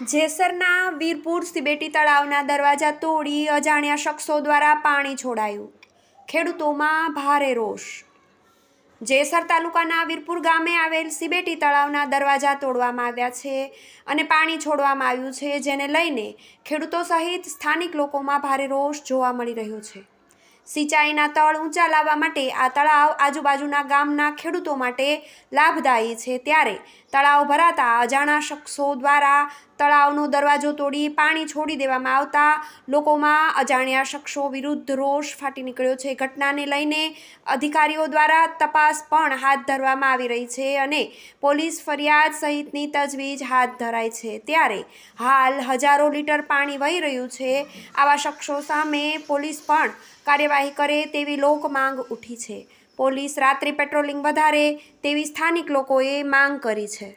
જેસરના વીરપુર સિબેટી તળાવના દરવાજા તોડી અજાણ્યા શખ્સો દ્વારા પાણી છોડાયું. ખેડૂતોમાં ભારે રોષ. જેસર તાલુકાના વીરપુર ગામે આવેલ સિબેટી તળાવના દરવાજા તોડવામાં આવ્યા છે અને પાણી છોડવામાં આવ્યું છે, જેને લઈને ખેડૂતો સહિત સ્થાનિક લોકોમાં ભારે રોષ જોવા મળી રહ્યો છે. સિંચાઈના તળ ઊંચા લાવવા માટે આ તળાવ આજુબાજુના ગામના ખેડૂતો માટે લાભદાયી છે, ત્યારે તળાવ ભરાતા અજાણ્યા શખ્સો દ્વારા તળાવનો દરવાજો તોડી પાણી છોડી દેવામાં આવતા લોકોમાં અજાણ્યા શખ્સો વિરુદ્ધ રોષ ફાટી નીકળ્યો છે. ઘટનાને લઈને અધિકારીઓ દ્વારા તપાસ પણ હાથ ધરવામાં આવી રહી છે અને પોલીસ ફરિયાદ સહિતની તજવીજ હાથ ધરાઈ છે. ત્યારે હાલ હજારો લીટર પાણી વહી રહ્યું છે. આવા શખ્સો સામે પોલીસ પણ કાર્યવાહી કરે તેવી લોક માંગ ઉઠી છે. પોલીસ રાત્રિ પેટ્રોલિંગ વધારે તેવી સ્થાનિક લોકોએ માંગ કરી છે.